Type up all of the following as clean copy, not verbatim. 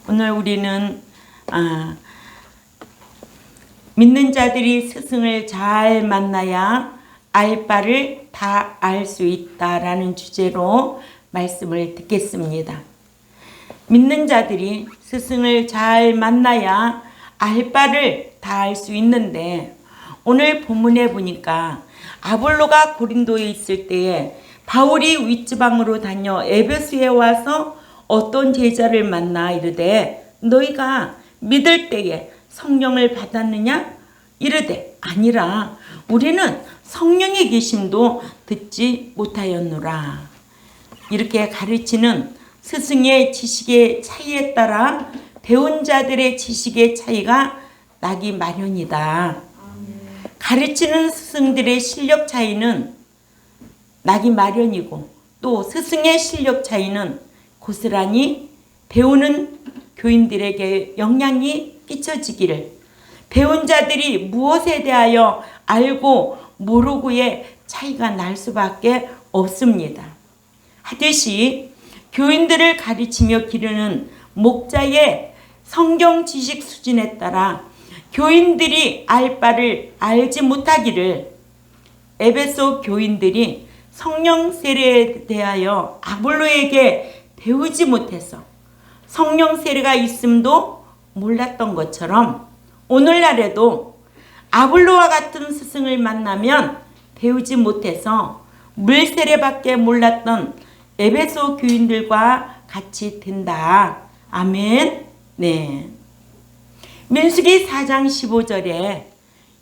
오늘 우리는 믿는 자들이 스승을 잘 만나야 알 바를 다 알 수 있다라는 주제로 말씀을 듣겠습니다. 믿는 자들이 스승을 잘 만나야 알 바를 다 알 수 있는데, 오늘 본문에 보니까 아볼로가 고린도에 있을 때에 바울이 윗지방으로 다녀 에베소에 와서 어떤 제자를 만나 이르되 너희가 믿을 때에 성령을 받았느냐? 이르되 아니라 우리는 성령의 계심도 듣지 못하였노라. 이렇게 가르치는 스승의 지식의 차이에 따라 배운 자들의 지식의 차이가 나기 마련이다. 가르치는 스승들의 실력 차이는 나기 마련이고, 또 스승의 실력 차이는 고스란히 배우는 교인들에게 영향이 끼쳐지기를, 배운 자들이 무엇에 대하여 알고 모르고의 차이가 날 수밖에 없습니다. 하듯이 교인들을 가르치며 기르는 목자의 성경 지식 수준에 따라 교인들이 알 바를 알지 못하기를, 에베소 교인들이 성령 세례에 대하여 아볼로에게 배우지 못해서 성령 세례가 있음도 몰랐던 것처럼, 오늘날에도 아볼로와 같은 스승을 만나면 배우지 못해서 물 세례밖에 몰랐던 에베소 교인들과 같이 된다. 아멘. 네. 민수기 4장 15절에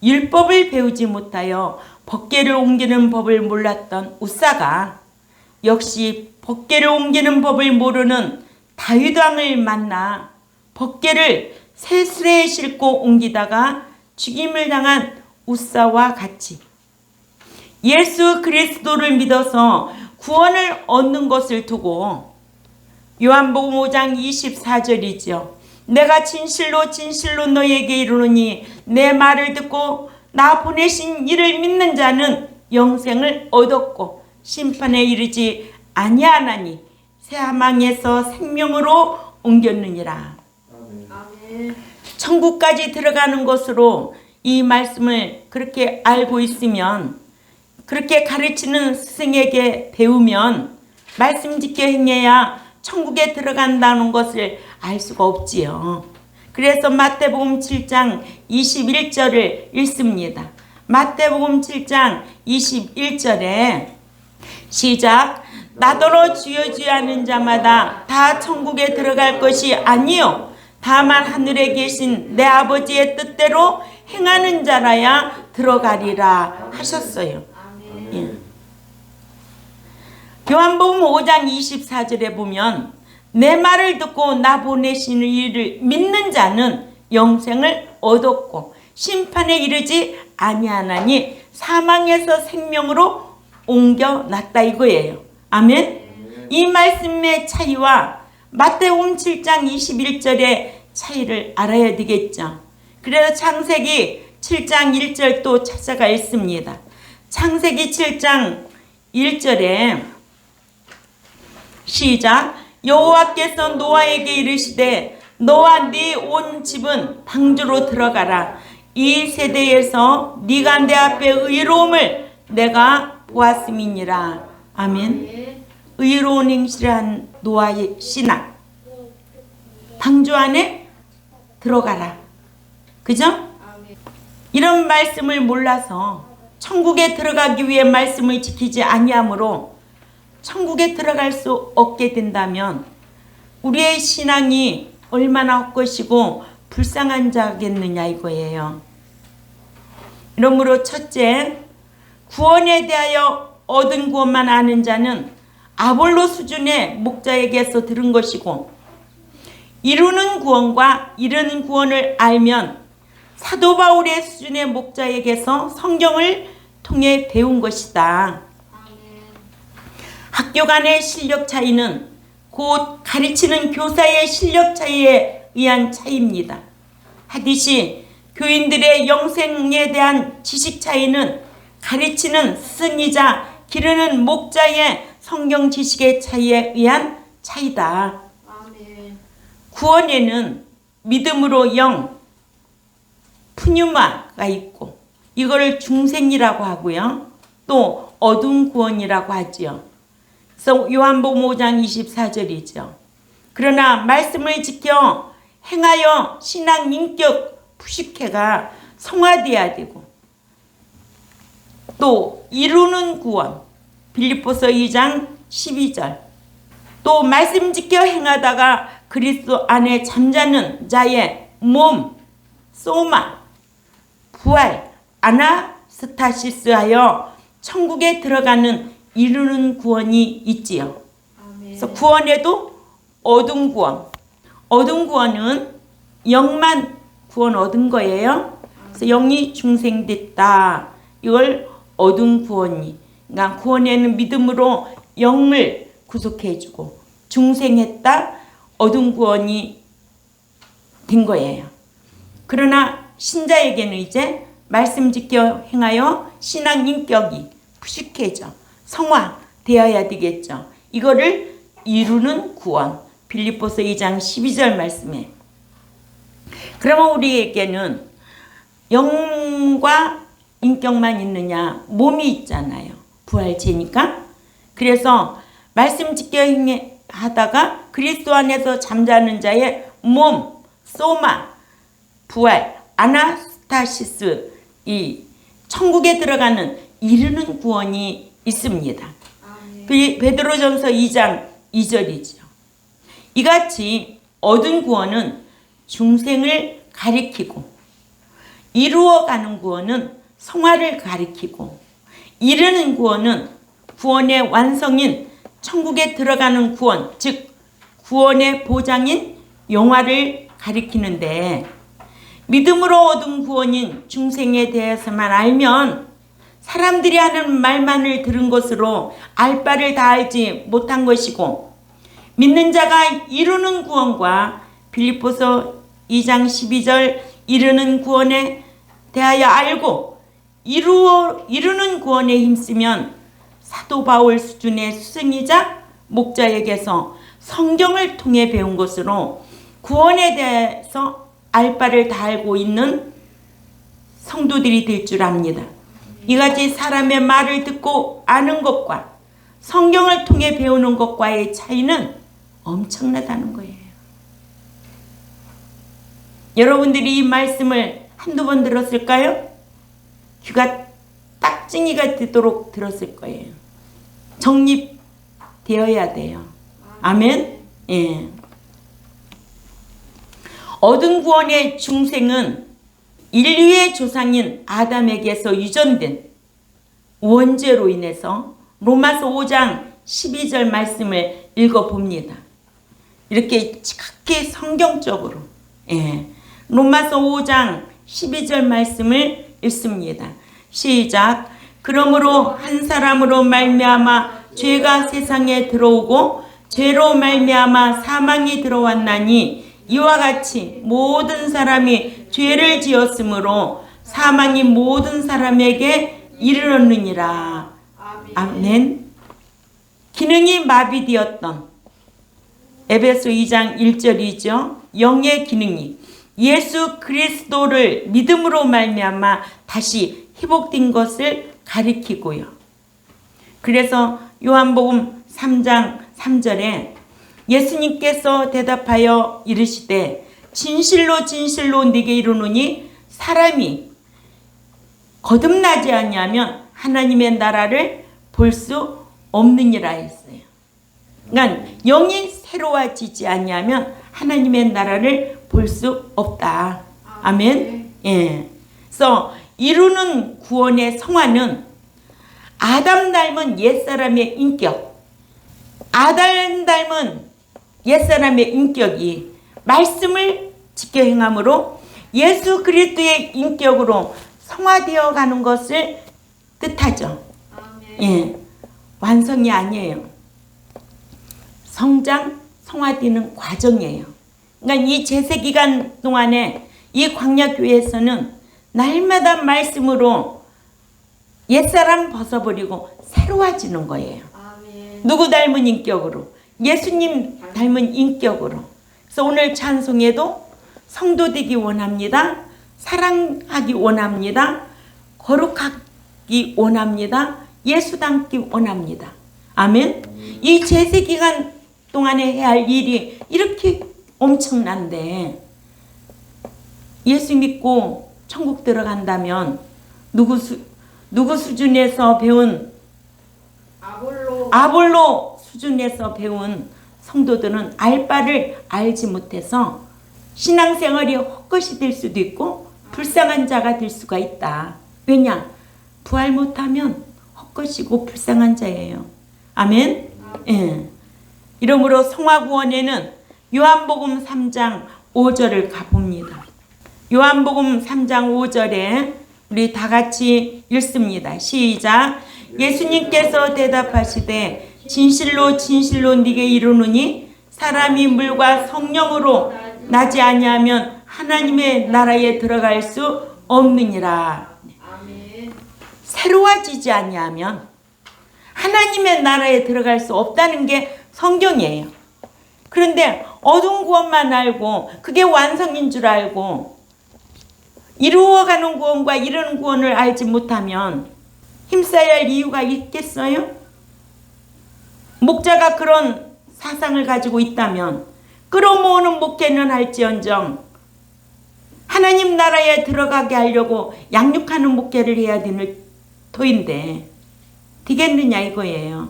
율법을 배우지 못하여 법궤를 옮기는 법을 몰랐던 우사가 역시 법궤를 옮기는 법을 모르는 다윗 왕을 만나 법궤를 새술에 싣고 옮기다가 죽임을 당한 우사와 같이 예수 그리스도를 믿어서 구원을 얻는 것을 두고, 요한복음 5장 24절이죠. 내가 진실로 진실로 너희에게 이르노니 내 말을 듣고 나 보내신 이를 믿는 자는 영생을 얻었고 심판에 이르지 아니하나니 사망에서 생명으로 옮겼느니라. 아멘. 천국까지 들어가는 것으로 이 말씀을 그렇게 알고 있으면, 그렇게 가르치는 스승에게 배우면 말씀 지켜 행해야 천국에 들어간다는 것을 알 수가 없지요. 그래서 마태복음 7장 21절을 읽습니다. 마태복음 7장 21절에 시작. 나더러 주여 주여 하는 자마다 다 천국에 들어갈 것이 아니요 다만 하늘에 계신 내 아버지의 뜻대로 행하는 자라야 들어가리라 하셨어요. 예. 요한복음 5장 24절에 보면 내 말을 듣고 나 보내시는 이를 믿는 자는 영생을 얻었고 심판에 이르지 아니하나니 사망에서 생명으로 옮겨났다 이거예요. 아멘. 이 말씀의 차이와 마태복음 7장 21절의 차이를 알아야 되겠죠. 그래서 창세기 7장 1절 또 찾아가 있습니다. 창세기 7장 1절에 시작. 여호와께서 노아에게 이르시되 너와 네 온 집은 방주로 들어가라. 이 세대에서 네가 내 앞에 의로움을 내가 보았음이니라. 아멘. 의로운 행실을 한 노아의 신앙. 방주 안에 들어가라. 그죠? 이런 말씀을 몰라서 천국에 들어가기 위해 말씀을 지키지 아니하므로 천국에 들어갈 수 없게 된다면 우리의 신앙이 얼마나 헛것이고 불쌍한 자겠느냐 이거예요. 이러므로 첫째, 구원에 대하여 얻은 구원만 아는 자는 아볼로 수준의 목자에게서 들은 것이고, 이루는 구원과 이루는 구원을 알면 사도 바울의 수준의 목자에게서 성경을 통해 배운 것이다. 학교 간의 실력 차이는 곧 가르치는 교사의 실력 차이에 의한 차이입니다. 하듯이 교인들의 영생에 대한 지식 차이는 가르치는 스승이자 기르는 목자의 성경 지식의 차이에 의한 차이다. 구원에는 믿음으로 영, 푸뉴마가 있고 이거를 중생이라고 하고요. 또 어두운 구원이라고 하지요. 그래서 요한복음 5장 24절이죠. 그러나 말씀을 지켜 행하여 신앙 인격 푸시케가 성화되어야 되고 또 이루는 구원 빌립보서 2장 12절 또 말씀 지켜 행하다가 그리스도 안에 잠자는 자의 몸 소마 부활 아나스타시스하여 천국에 들어가는 이루는 구원이 있지요. 그래서 구원에도 어두운 구원, 어두운 구원은 영만 구원 얻은 거예요. 그래서 영이 중생됐다. 이걸 어두운 구원이. 그러니까 구원에는 믿음으로 영을 구속해주고 중생했다. 어두운 구원이 된 거예요. 그러나 신자에게는 이제 말씀 지켜 행하여 신앙 인격이 푸식해져 성화되어야 되겠죠. 이거를 이루는 구원. 빌립보서 2장 12절 말씀에. 그러면 우리에게는 영과 인격만 있느냐? 몸이 있잖아요. 부활체니까. 그래서 말씀 지켜 하다가 그리스도 안에서 잠자는 자의 몸, 소마, 부활, 아나스타시스, 이 천국에 들어가는 이르는 구원이 있습니다. 베드로전서 2장 2절이죠. 이같이 얻은 구원은 중생을 가리키고 이루어가는 구원은 성화를 가리키고 이르는 구원은 구원의 완성인 천국에 들어가는 구원, 즉 구원의 보장인 영화를 가리키는데 믿음으로 얻은 구원인 중생에 대해서만 알면 사람들이 하는 말만을 들은 것으로 알 바를 다 알지 못한 것이고 믿는 자가 이루는 구원과 빌립보서 2장 12절 이루는 구원에 대하여 알고 이루는 구원에 힘쓰면 사도 바울 수준의 스승이자 목자에게서 성경을 통해 배운 것으로 구원에 대해서 알 바를 다 알고 있는 성도들이 될 줄 압니다. 이같이 사람의 말을 듣고 아는 것과 성경을 통해 배우는 것과의 차이는 엄청나다는 거예요. 여러분들이 이 말씀을 한두 번 들었을까요? 귀가 딱징이가 되도록 들었을 거예요. 정립되어야 돼요. 아멘? 예. 얻은 구원의 중생은 인류의 조상인 아담에게서 유전된 원죄로 인해서 로마서 5장 12절 말씀을 읽어봅니다. 이렇게 지극히 성경적으로 로마서 5장 12절 말씀을 읽습니다. 시작. 그러므로 한 사람으로 말미암아 죄가 세상에 들어오고 죄로 말미암아 사망이 들어왔나니 이와 같이 모든 사람이 죄를 지었으므로 사망이 모든 사람에게 이르렀느니라. 아멘. 기능이 마비되었던 에베소 2장 1절이죠. 영의 기능이 예수 그리스도를 믿음으로 말미암아 다시 회복된 것을 가리키고요. 그래서 요한복음 3장 3절에 예수님께서 대답하여 이르시되 진실로 진실로 네게 이르노니 사람이 거듭나지 아니하면 하나님의 나라를 볼 수 없느니라 했어요. 그러니까 영이 새로워지지 아니하면 하나님의 나라를 볼 수 없다. 아멘. 예. 그래서 이루는 구원의 성화는 아담 닮은 옛사람의 인격, 아담 닮은 옛사람의 인격이 말씀을 지켜 행함으로 예수 그리스도의 인격으로 성화되어 가는 것을 뜻하죠. 예. 완성이 아니에요. 성장, 성화되는 과정이에요. 그러니까 이 제세 기간 동안에 이 광야교회에서는 날마다 말씀으로 옛사람 벗어버리고 새로워지는 거예요. 아멘. 누구 닮은 인격으로? 예수님 닮은 인격으로. 그래서 오늘 찬송에도 성도 되기 원합니다. 사랑하기 원합니다. 거룩하기 원합니다. 예수 닮기 원합니다. 아멘. 이 제세 기간 동안에 해야 할 일이 이렇게 엄청난데 예수 믿고 천국 들어간다면 누구 수준에서 배운 아볼로 수준에서 배운 성도들은 알 바를 알지 못해서 신앙생활이 헛것이 될 수도 있고 불쌍한 자가 될 수가 있다. 왜냐? 부활 못하면 헛것이고 불쌍한 자예요. 아멘. 예. 이러므로 성화구원에는 요한복음 3장 5절을 가봅니다. 요한복음 3장 5절에 우리 다 같이 읽습니다. 시작. 예수님께서 대답하시되 진실로 진실로 네게 이르노니 사람이 물과 성령으로 나지 아니하면 하나님의 나라에 들어갈 수 없느니라. 새로워지지 아니하면 하나님의 나라에 들어갈 수 없다는 게 성경이에요. 그런데 어두운 구원만 알고 그게 완성인 줄 알고 이루어가는 구원과 이루는 구원을 알지 못하면 힘써야 할 이유가 있겠어요? 목자가 그런 사상을 가지고 있다면 끌어모으는 목회는 할지언정 하나님 나라에 들어가게 하려고 양육하는 목회를 해야 되는 터인데 되겠느냐 이거예요.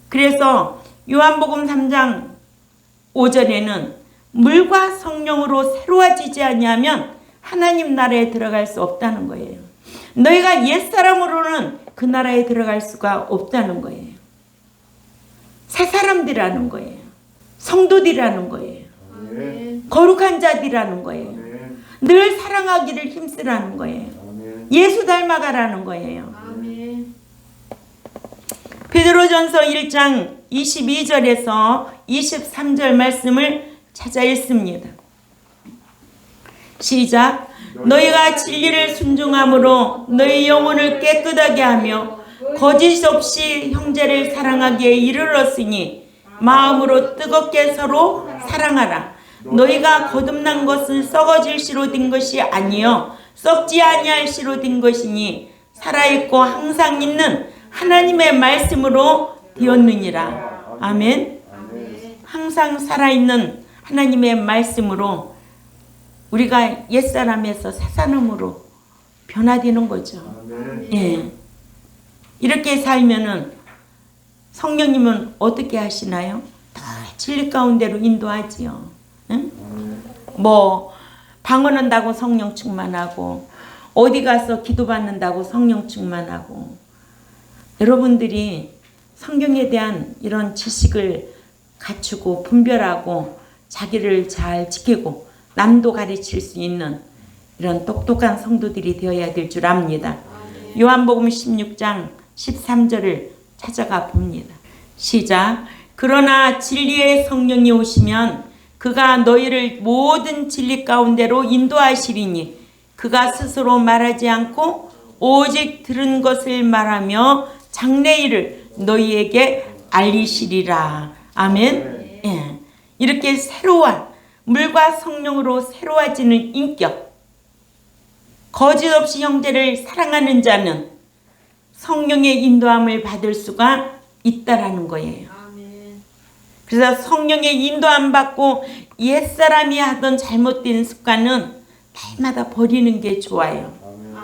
그래서 요한복음 3장 5절에는 물과 성령으로 새로워지지 아니하면 하나님 나라에 들어갈 수 없다는 거예요. 너희가 옛사람으로는 그 나라에 들어갈 수가 없다는 거예요. 새 사람들이라는 거예요. 성도들이라는 거예요. 아멘. 거룩한 자들이라는 거예요. 아멘. 늘 사랑하기를 힘쓰라는 거예요. 아멘. 예수 닮아가라는 거예요. 아멘. 베드로전서 1장 22절에서 23절 말씀을 찾아 읽습니다. 시작. 너희가 진리를 순종함으로 너희 영혼을 깨끗하게 하며 거짓 없이 형제를 사랑하기에 이르렀으니 마음으로 뜨겁게 서로 사랑하라. 너희가 거듭난 것은 썩어질 씨로 된 것이 아니요 썩지 아니할 씨로 된 것이니 살아있고 항상 있는 하나님의 말씀으로 되었느니라. 아멘. 항상 살아있는 하나님의 말씀으로 우리가 옛사람에서 새사람으로 변화되는 거죠. 예. 이렇게 살면은 성령님은 어떻게 하시나요? 다 진리 가운데로 인도하지요. 응? 뭐 방언한다고 성령 충만하고 어디 가서 기도받는다고 성령 충만하고 여러분들이 성경에 대한 이런 지식을 갖추고 분별하고 자기를 잘 지키고 남도 가르칠 수 있는 이런 똑똑한 성도들이 되어야 될 줄 압니다. 요한복음 16장 13절을 찾아가 봅니다. 시작. 그러나 진리의 성령이 오시면 그가 너희를 모든 진리 가운데로 인도하시리니 그가 스스로 말하지 않고 오직 들은 것을 말하며 장래일을 너희에게 알리시리라. 아멘. 예. 이렇게 새로운 물과 성령으로 새로워지는 인격, 거짓 없이 형제를 사랑하는 자는 성령의 인도함을 받을 수가 있다라는 거예요. 그래서 성령의 인도함 받고 옛사람이 하던 잘못된 습관은 날마다 버리는 게 좋아요.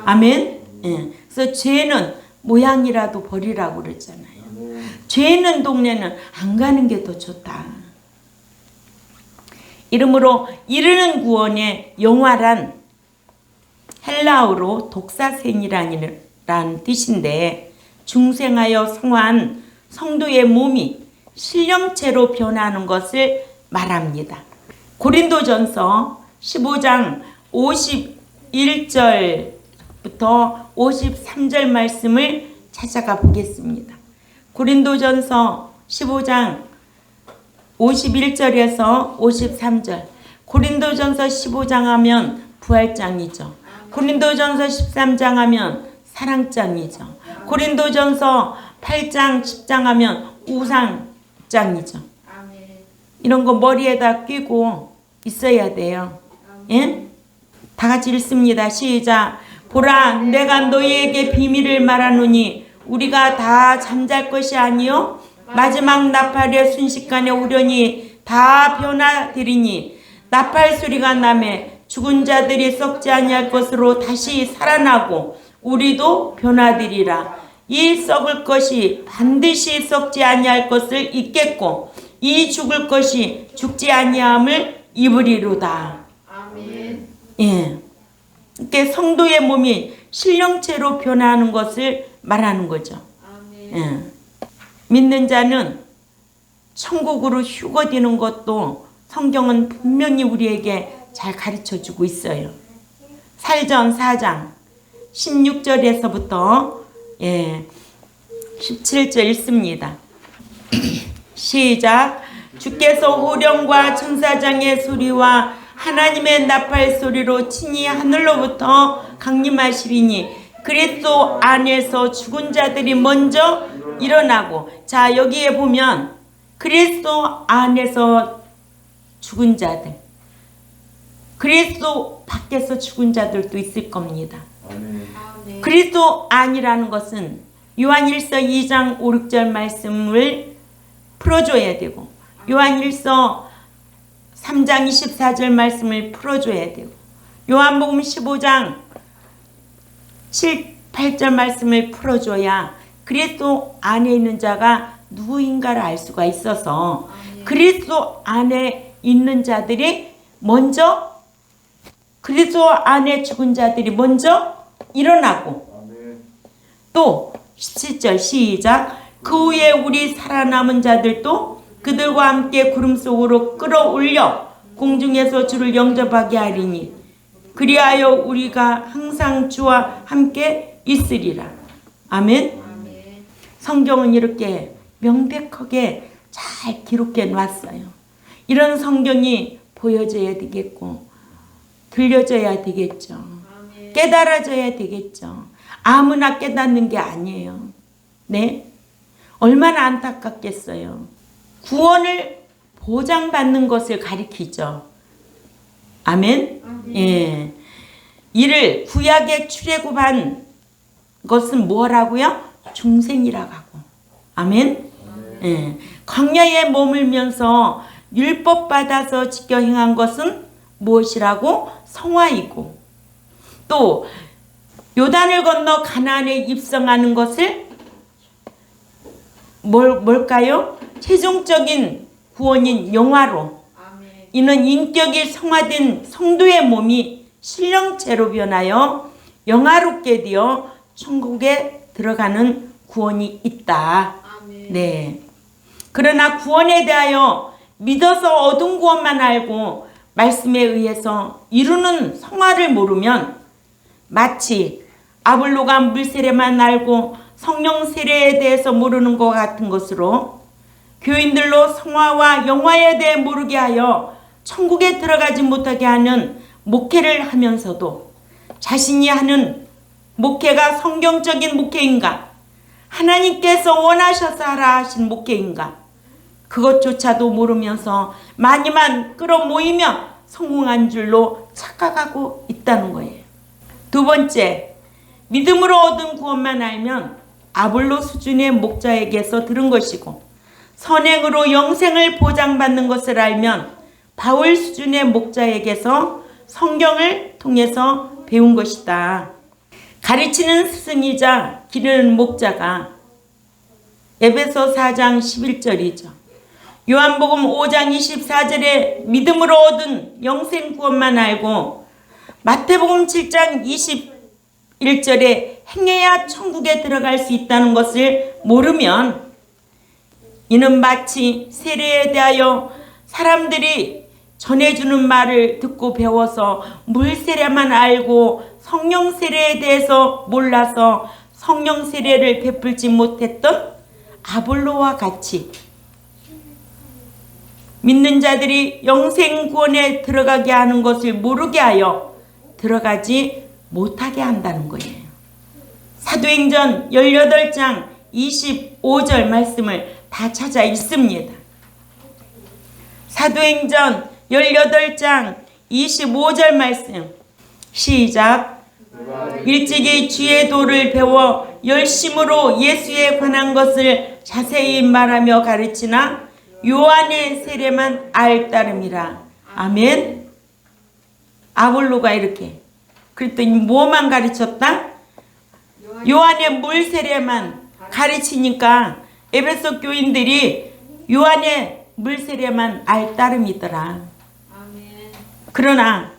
아멘. 예. 그래서 죄는 모양이라도 버리라고 그러잖아요. 죄는 동네는 안 가는 게 더 좋다. 이러므로 이르는 구원의 영화란 헬라어로 독사생이라는 뜻인데 중생하여 성화한 성도의 몸이 신령체로 변하는 것을 말합니다. 고린도전서 15장 51절부터 53절 말씀을 찾아가 보겠습니다. 고린도전서 15장 51절에서 53절. 고린도전서 15장 하면 부활장이죠. 고린도전서 13장 하면 사랑장이죠. 고린도전서 8장 10장 하면 우상장이죠. 이런 거 머리에다 끼고 있어야 돼요. 예? 다 같이 읽습니다. 시작. 보라, 내가 너희에게 비밀을 말하노니 우리가 다 잠잘 것이 아니요 마지막 나팔의 순식간에 오려니 다 변화되리니 나팔 소리가 나매 죽은 자들이 썩지 아니할 것으로 다시 살아나고 우리도 변화되리라. 이 썩을 것이 반드시 썩지 아니할 것을 입겠고 이 죽을 것이 죽지 아니함을 입으리로다. 아멘. 예. 이렇게 성도의 몸이 신령체로 변화하는 것을 말하는 거죠. 아멘. 예. 믿는 자는 천국으로 휴거되는 것도 성경은 분명히 우리에게 잘 가르쳐 주고 있어요. 살전 4장 16절에서부터 17절 읽습니다. 시작. 주께서 호령과 천사장의 소리와 하나님의 나팔 소리로 친히 하늘로부터 강림하시리니 그리스도 안에서 죽은 자들이 먼저 일어나고, 자 여기에 보면 그리스도 안에서 죽은 자들, 그리스도 밖에서 죽은 자들도 있을 겁니다. 아멘. 그리스도 안이라는 것은 요한일서 2장 5, 6절 말씀을 풀어줘야 되고 요한일서 3장 24절 말씀을 풀어줘야 되고 요한복음 15장 7, 8절 말씀을 풀어줘야 그리스도 안에 있는 자가 누구인가를 알 수가 있어서 그리스도 안에 있는 자들이 먼저, 그리스도 안에 죽은 자들이 먼저 일어나고, 또 17절 시작. 그 후에 우리 살아남은 자들도 그들과 함께 구름 속으로 끌어올려 공중에서 주를 영접하게 하리니 그리하여 우리가 항상 주와 함께 있으리라. 아멘. 성경은 이렇게 명백하게 잘 기록해 놨어요. 이런 성경이 보여져야 되겠고 들려져야 되겠죠. 깨달아져야 되겠죠. 아무나 깨닫는 게 아니에요. 네? 얼마나 안타깝겠어요. 구원을 보장받는 것을 가리키죠. 아멘? 예. 이를 구약에 출애굽한 것은 뭐라고요? 중생이라고 하고. 아멘? 예. 광야에 머물면서 율법 받아서 지켜 행한 것은 무엇이라고? 성화이고, 또 요단을 건너 가나안에 입성하는 것을 뭘까요? 최종적인 구원인 영화로, 이는 인격이 성화된 성도의 몸이 신령체로 변하여 영화롭게 되어 천국에 들어가는 구원이 있다. 네. 그러나 구원에 대하여 믿어서 얻은 구원만 알고 말씀에 의해서 이루는 성화를 모르면 마치 아볼로가 물 세례만 알고 성령 세례에 대해서 모르는 것 같은 것으로 교인들로 성화와 영화에 대해 모르게 하여 천국에 들어가지 못하게 하는 목회를 하면서도 자신이 하는 목회가 성경적인 목회인가, 하나님께서 원하셔서 하라 하신 목회인가, 그것조차도 모르면서 많이만 끌어모이며 성공한 줄로 착각하고 있다는 거예요. 두 번째, 믿음으로 얻은 구원만 알면 아볼로 수준의 목자에게서 들은 것이고, 선행으로 영생을 보장받는 것을 알면 바울 수준의 목자에게서 성경을 통해서 배운 것이다. 가르치는 스승이자 기르는 목자가 에베소 4장 11절이죠. 요한복음 5장 24절에 믿음으로 얻은 영생 구원만 알고 마태복음 7장 21절에 행해야 천국에 들어갈 수 있다는 것을 모르면 이는 마치 세례에 대하여 사람들이 전해주는 말을 듣고 배워서 물 세례만 알고 성령 세례에 대해서 몰라서 성령 세례를 베풀지 못했던 아볼로와 같이 믿는 자들이 영생 구원에 들어가게 하는 것을 모르게 하여 들어가지 못하게 한다는 거예요. 사도행전 18장 25절 말씀을 다 찾아 읽습니다. 사도행전 18장 25절 말씀 시작. 일찍이 주의 도를 배워 열심으로 예수에 관한 것을 자세히 말하며 가르치나 요한의 세례만 알 따름이라. 아멘. 아볼로가 이렇게 그랬더니 뭐만 가르쳤다? 요한의 물 세례만 가르치니까 에베소 교인들이 요한의 물 세례만 알 따름이더라. 아멘. 그러나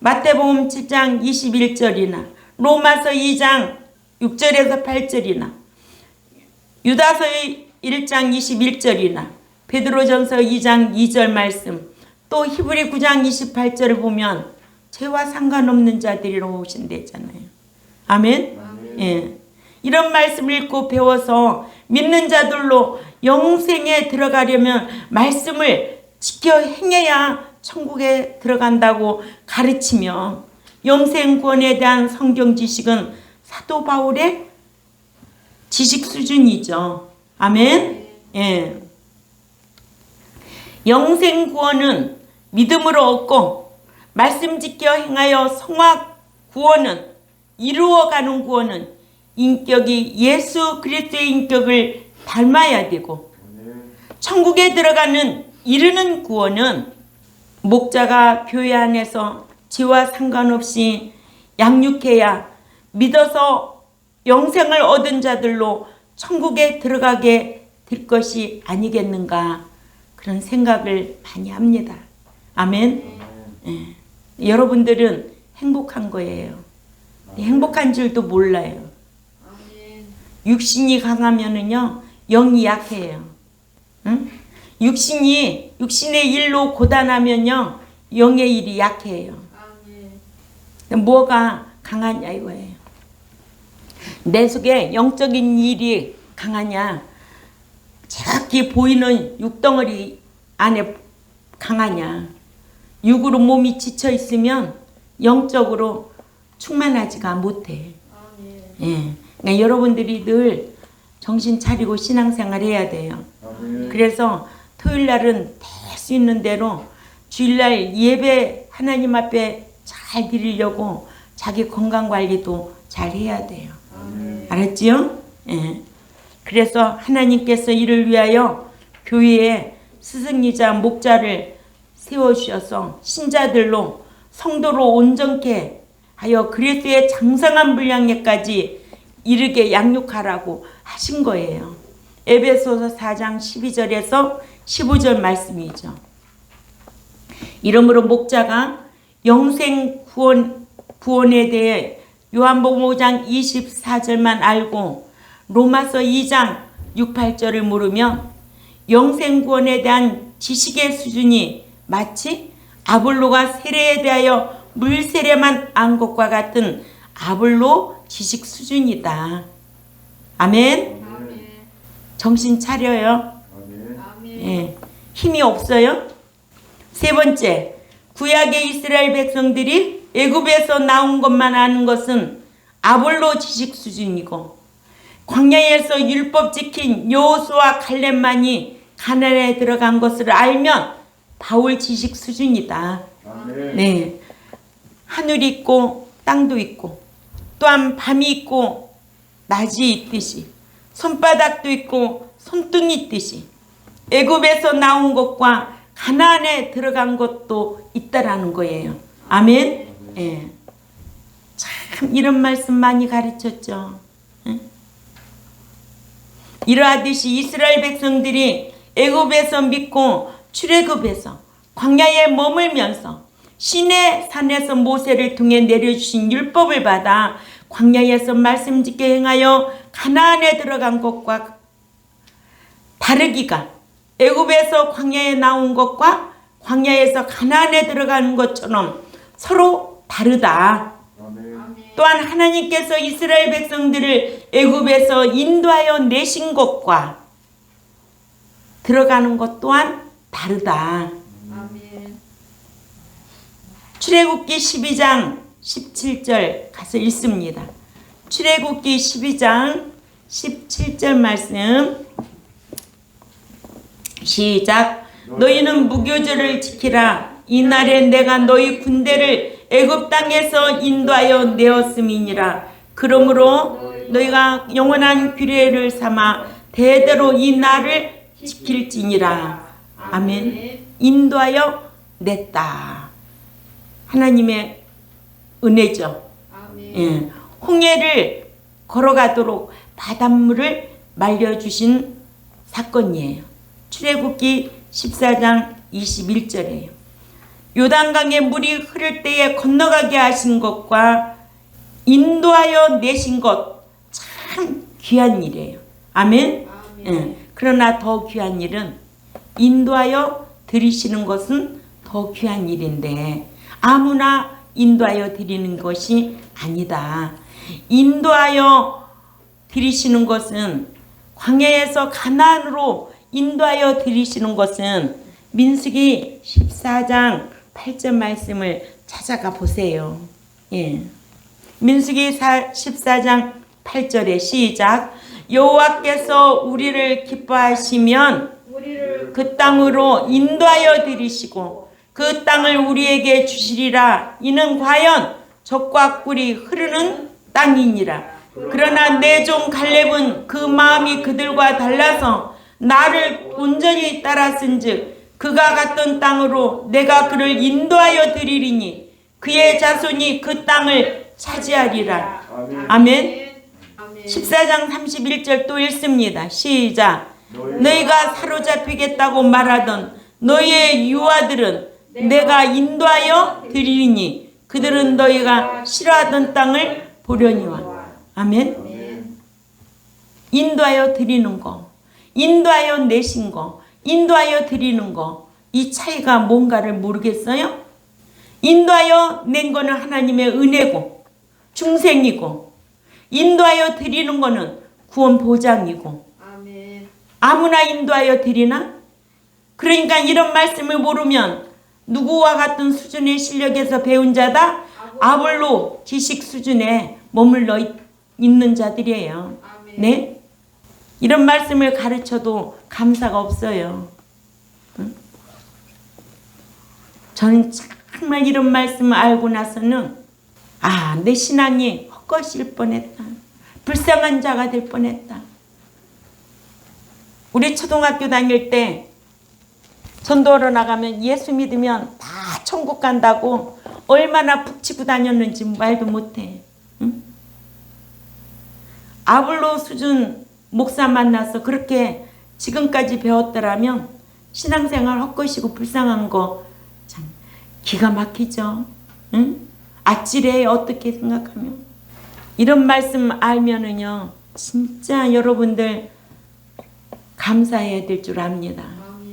마태복음 7장 21절이나 로마서 2장 6절에서 8절이나 유다서 1장 21절이나 베드로전서 2장 2절 말씀 또 히브리 9장 28절을 보면 죄와 상관없는 자들이로 오신대잖아요. 아멘? 예. 이런 말씀을 읽고 배워서 믿는 자들로 영생에 들어가려면 말씀을 지켜 행해야 천국에 들어간다고 가르치며 영생 구원에 대한 성경 지식은 사도 바울의 지식 수준이죠. 아멘. 예. 영생 구원은 믿음으로 얻고 말씀 지켜 행하여 성화 구원은 이루어가는 구원은 인격이 예수 그리스도의 인격을 닮아야 되고 천국에 들어가는 이르는 구원은 목자가 교회 안에서 죄와 상관없이 양육해야 믿어서 영생을 얻은 자들로 천국에 들어가게 될 것이 아니겠는가 그런 생각을 많이 합니다. 아멘. 예. 여러분들은 행복한 거예요. 행복한 줄도 몰라요. 아멘. 육신이 강하면은요 영이 약해요. 응? 육신의 일로 고단하면요 영의 일이 약해요. 아멘. 뭐가 강하냐 이거예요. 내 속에 영적인 일이 강하냐, 정확히 보이는 육덩어리 안에 강하냐. 육으로 몸이 지쳐 있으면 영적으로 충만하지가 못해. 아멘. 예. 그러니까 여러분들이 늘 정신 차리고 신앙생활 해야 돼요. 그래서 토요일 날은 될 수 있는 대로 주일날 예배 하나님 앞에 잘 드리려고 자기 건강 관리도 잘 해야 돼요. 아멘. 알았지요? 예. 그래서 하나님께서 이를 위하여 교회에 스승이자 목자를 세워주셔서 신자들로 성도로 온전케 하여 그리스도의 장성한 분량에까지 이르게 양육하라고 하신 거예요. 에베소서 4장 12절에서 15절 말씀이죠. 이러므로 목자가 영생 구원에 대해 요한복음 5장 24절만 알고 로마서 2장 6, 8절을 모르면 영생 구원에 대한 지식의 수준이 마치 아볼로가 세례에 대하여 물 세례만 안 것과 같은 아볼로 지식 수준이다. 아멘. 아멘. 정신 차려요. 아멘. 예. 힘이 없어요. 세 번째, 구약의 이스라엘 백성들이 애굽에서 나온 것만 아는 것은 아볼로 지식 수준이고 광야에서 율법 지킨 여호수아 갈렙만이 가나안에 들어간 것을 알면 바울 지식 수준이다. 아멘. 네, 하늘이 있고 땅도 있고 또한 밤이 있고 낮이 있듯이 손바닥도 있고 손등이 있듯이 애굽에서 나온 것과 가나안에 들어간 것도 있다라는 거예요. 아멘. 예. 참 이런 말씀 많이 가르쳤죠. 예? 이러하듯이 이스라엘 백성들이 애굽에서 믿고 출애굽에서 광야에 머물면서 시내 산에서 모세를 통해 내려주신 율법을 받아 광야에서 말씀 짓게 행하여 가나안에 들어간 것과 다르기가 애굽에서 광야에 나온 것과 광야에서 가나안에 들어가는 것처럼 서로 다르다. 아멘. 또한 하나님께서 이스라엘 백성들을 애굽에서 인도하여 내신 것과 들어가는 것 또한 다르다. 아멘. 출애굽기 12장 17절 가서 읽습니다. 출애굽기 12장 17절 말씀 시작. 너희는 무교절을 지키라. 이날에 내가 너희 군대를 애굽 땅에서 인도하여 내었음이니라. 그러므로 너희가 영원한 규례를 삼아 대대로 이 날을 지킬지니라. 아멘. 인도하여 냈다. 하나님의 은혜죠. 아멘. 예. 홍해를 걸어가도록 바닷물을 말려주신 사건이에요. 출애굽기 14장 21절이에요. 요단강에 물이 흐를 때에 건너가게 하신 것과 인도하여 내신 것 참 귀한 일이에요. 아멘. 예. 그러나 더 귀한 일은 인도하여 드리시는 것은 더 귀한 일인데 아무나 인도하여 드리는 것이 아니다. 인도하여 드리시는 것은 광야에서 가나안으로 인도하여 드리시는 것은 민수기 14장 8절 말씀을 찾아가 보세요. 예. 민수기 14장 8절에 시작. 여호와께서 우리를 기뻐하시면 그 땅으로 인도하여 드리시고 그 땅을 우리에게 주시리라. 이는 과연 젖과 꿀이 흐르는 땅이니라. 그러나 내 종 갈렙은 그 마음이 그들과 달라서 나를 온전히 따랐은즉 그가 갔던 땅으로 내가 그를 인도하여 드리리니 그의 자손이 그 땅을 차지하리라. 아멘. 14장 31절 또 읽습니다. 시작. 너희가 사로잡히겠다고 말하던 너희의 유아들은 내가 인도하여 드리리니 그들은 너희가 싫어하던 땅을 보려니와. 아멘. 인도하여 드리는 거, 인도하여 내신 거, 인도하여 드리는 거, 이 차이가 뭔가를 모르겠어요? 인도하여 낸 거는 하나님의 은혜고 중생이고 인도하여 드리는 거는 구원 보장이고 아멘. 아무나 인도하여 드리나? 그러니까 이런 말씀을 모르면 누구와 같은 수준의 실력에서 배운 자다? 아볼로 지식 수준에 머물러 있는 자들이에요. 아멘. 네? 이런 말씀을 가르쳐도 감사가 없어요. 응? 저는 정말 이런 말씀을 알고 나서는 내 신앙이 헛것일 뻔했다. 불쌍한 자가 될 뻔했다. 우리 초등학교 다닐 때 전도하러 나가면 예수 믿으면 다 천국 간다고 얼마나 북치고 다녔는지 말도 못해. 응? 아볼로 수준 목사 만나서 그렇게 지금까지 배웠더라면 신앙생활 헛것이고 불쌍한 거 참 기가 막히죠. 응? 아찔해. 어떻게 생각하면. 이런 말씀 알면은요 진짜 여러분들 감사해야 될 줄 압니다.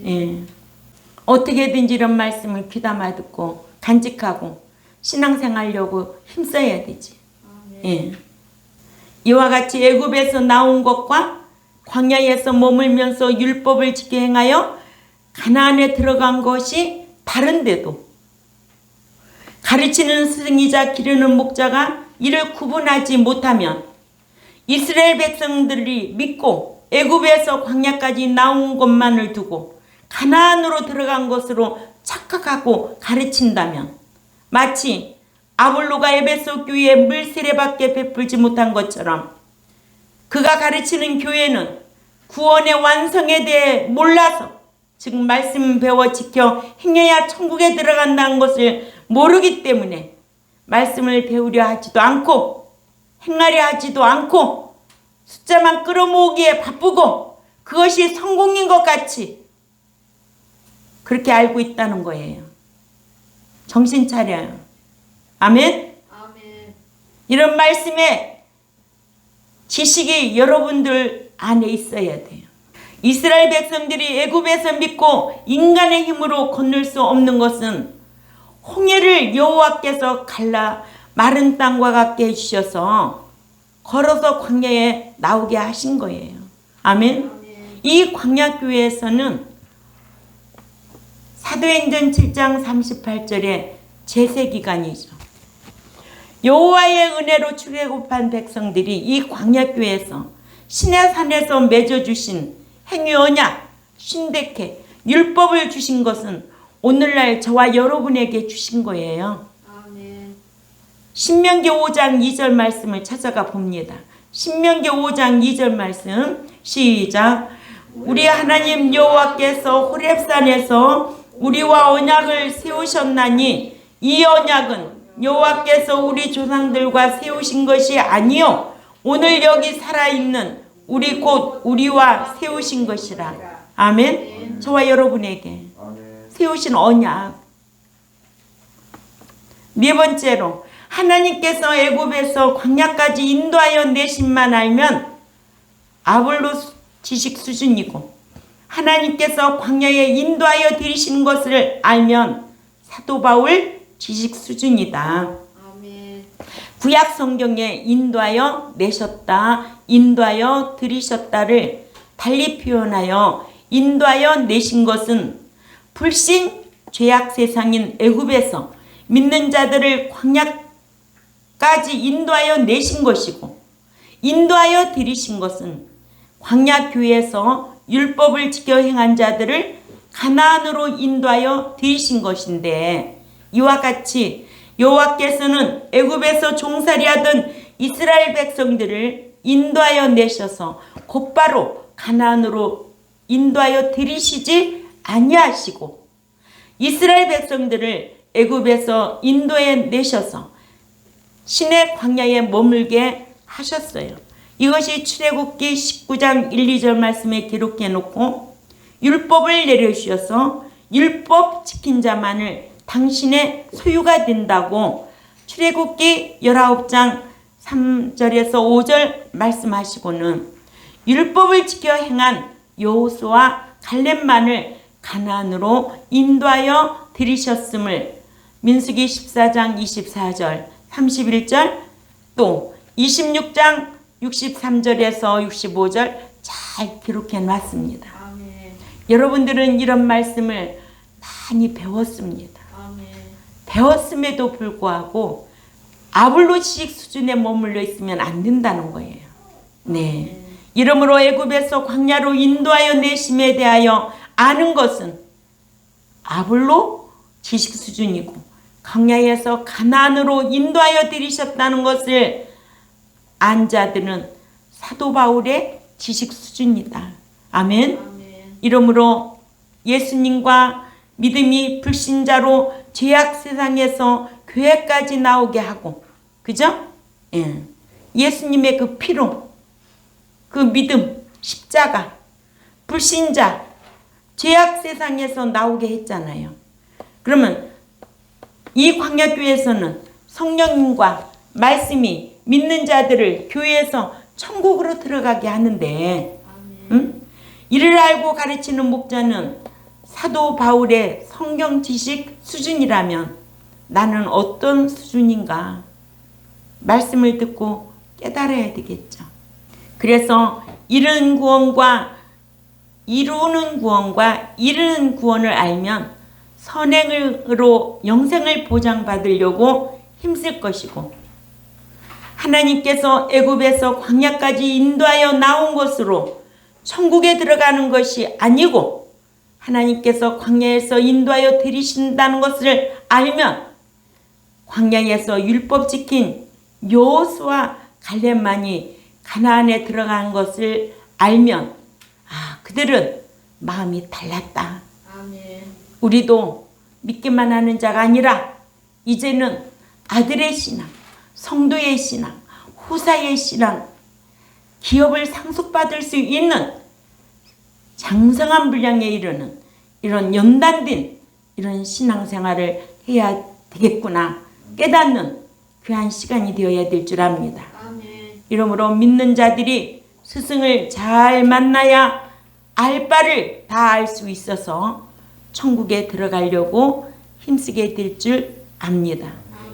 예. 어떻게든지 이런 말씀을 귀담아 듣고 간직하고 신앙생활하려고 힘써야 되지. 예. 이와 같이 애굽에서 나온 것과 광야에서 머물면서 율법을 지켜 행하여 가나안에 들어간 것이 다른데도 가르치는 스승이자 기르는 목자가 이를 구분하지 못하면 이스라엘 백성들이 믿고 애굽에서 광야까지 나온 것만을 두고 가나안으로 들어간 것으로 착각하고 가르친다면 마치 아볼로가 에베소 교회에 물 세례밖에 베풀지 못한 것처럼 그가 가르치는 교회는 구원의 완성에 대해 몰라서 즉 말씀 배워 지켜 행해야 천국에 들어간다는 것을 모르기 때문에 말씀을 배우려 하지도 않고 행하려 하지도 않고 숫자만 끌어모으기에 바쁘고 그것이 성공인 것 같이 그렇게 알고 있다는 거예요. 정신 차려요. 아멘? 아멘. 이런 말씀에 지식이 여러분들 안에 있어야 돼요. 이스라엘 백성들이 애굽에서 믿고 인간의 힘으로 건널 수 없는 것은 홍해를 여호와께서 갈라 마른 땅과 같게 해주셔서 걸어서 광야에 나오게 하신 거예요. 아멘? 이 광야교회에서는 사도행전 7장 38절에 제세기간이죠. 여호와의 은혜로 출애굽한 백성들이 이 광야교회에서 시내산에서 맺어주신 행위 언약, 신대케, 율법을 주신 것은 오늘날 저와 여러분에게 주신 거예요. 아멘. 신명기 5장 2절 말씀을 찾아가 봅니다. 신명기 5장 2절 말씀 시작. 우리 하나님 여호와께서 호렙산에서 우리와 언약을 세우셨나니 이 언약은 여호와께서 우리 조상들과 세우신 것이 아니요 오늘 여기 살아있는 우리 곧 우리와 세우신 것이라. 아멘. 저와 여러분에게 세우신 언약. 네 번째로 하나님께서 애굽에서 광야까지 인도하여 내신만 알면 아볼로 지식 수준이고 하나님께서 광야에 인도하여 들이시는 것을 알면 사도 바울 지식 수준이다. 아멘. 구약 성경에 인도하여 내셨다, 인도하여 들이셨다를 달리 표현하여 인도하여 내신 것은 불신 죄악 세상인 애굽에서 믿는 자들을 광야까지 인도하여 내신 것이고 인도하여 들이신 것은 광야 교회에서 율법을 지켜 행한 자들을 가나안으로 인도하여 들이신 것인데 이와 같이 여호와께서는 애굽에서 종살이하던 이스라엘 백성들을 인도하여 내셔서 곧바로 가나안으로 인도하여 들이시지 아니하시고 이스라엘 백성들을 애굽에서 인도해 내셔서 신의 광야에 머물게 하셨어요. 이것이 출애굽기 19장 1, 2절 말씀에 기록해 놓고 율법을 내려주셔서 율법 지킨 자만을 당신의 소유가 된다고 출애굽기 19장 3절에서 5절 말씀하시고는 율법을 지켜 행한 여호수아 갈렙만을 가나안으로 인도하여 들이셨음을 민수기 14장 24절 31절 또 26장 63절에서 65절 잘 기록해 놨습니다. 아멘. 여러분들은 이런 말씀을 많이 배웠습니다. 아멘. 배웠음에도 불구하고 아볼로 지식 수준에 머물러 있으면 안 된다는 거예요. 네. 이러므로 애굽에서 광야로 인도하여 내심에 대하여 아는 것은 아볼로 지식 수준이고 광야에서 가나안으로 인도하여 들이셨다는 것을 안 자들은 사도 바울의 지식 수준이다. 아멘. 아멘. 이러므로 예수님과 믿음이 불신자로 죄악 세상에서 교회까지 나오게 하고 그죠? 예. 예수님의 그 피로 그 믿음 십자가 불신자 죄악 세상에서 나오게 했잖아요. 그러면 이 광야교회에서는 성령님과 말씀이 믿는 자들을 교회에서 천국으로 들어가게 하는데 이를 알고 가르치는 목자는 사도 바울의 성경 지식 수준이라면 나는 어떤 수준인가 말씀을 듣고 깨달아야 되겠죠. 그래서 이루는 구원과 이루는 구원과 이루는 구원을 알면 선행으로 영생을 보장받으려고 힘쓸 것이고 하나님께서 애굽에서 광야까지 인도하여 나온 것으로 천국에 들어가는 것이 아니고 하나님께서 광야에서 인도하여 들이신다는 것을 알면 광야에서 율법 지킨 여호수아 갈렙만이 가나안에 들어간 것을 알면 그들은 마음이 달랐다. 아멘. 우리도 믿기만 하는 자가 아니라 이제는 아들의 신앙, 성도의 신앙, 후사의 신앙, 기업을 상속받을 수 있는 장성한 분량에 이르는 이런 연단된 이런 신앙생활을 해야 되겠구나 깨닫는 귀한 시간이 되어야 될 줄 압니다. 아멘. 이러므로 믿는 자들이 스승을 잘 만나야 알 바를 다 알 수 있어서 천국에 들어가려고 힘쓰게 될 줄 압니다.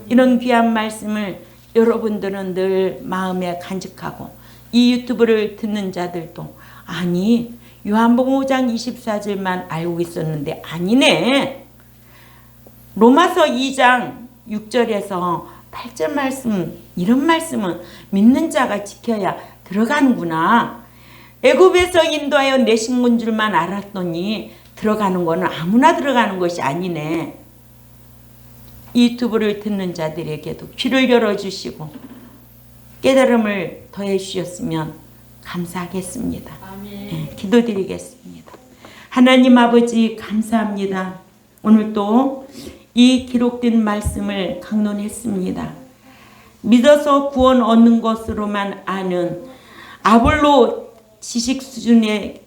이런 귀한 말씀을 여러분들은 늘 마음에 간직하고 이 유튜브를 듣는 자들도 아니 요한복음 5장 24절만 알고 있었는데 아니네. 로마서 2장 6절에서 8절 말씀 이런 말씀은 믿는 자가 지켜야 들어가는구나. 애굽에서 인도하여 내신 건 줄만 알았더니 들어가는 거는 아무나 들어가는 것이 아니네. 이 유튜브를 듣는 자들에게도 귀를 열어주시고 깨달음을 더해 주셨으면 감사하겠습니다. 아멘. 기도드리겠습니다. 하나님 아버지 감사합니다. 오늘 또 이 기록된 말씀을 강론했습니다. 믿어서 구원 얻는 것으로만 아는 아볼로 지식 수준의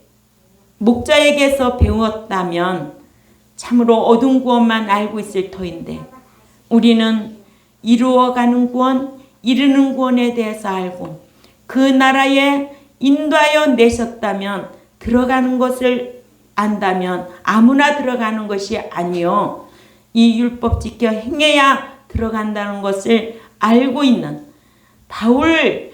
목자에게서 배웠다면 참으로 얻은 구원만 알고 있을 터인데 우리는 이루어가는 구원, 이루는 구원에 대해서 알고 그 나라에 인도하여 내셨다면 들어가는 것을 안다면 아무나 들어가는 것이 아니요 이 율법 지켜 행해야 들어간다는 것을 알고 있는 바울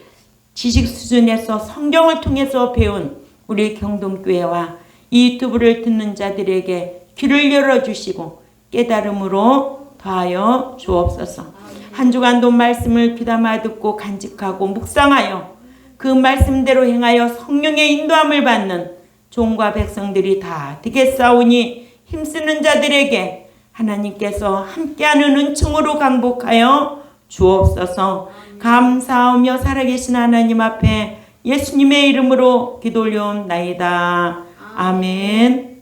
지식 수준에서 성경을 통해서 배운 우리 경동교회와 이 유튜브를 듣는 자들에게 귀를 열어주시고 깨달음으로 더하여 주옵소서. 한 주간도 말씀을 귀담아 듣고 간직하고 묵상하여 그 말씀대로 행하여 성령의 인도함을 받는 종과 백성들이 다 되겠사오니 힘쓰는 자들에게 하나님께서 함께하는 은총으로 강복하여 주옵소서. 감사하며 살아계신 하나님 앞에 예수님의 이름으로 기도 올려옵나이다. 아멘.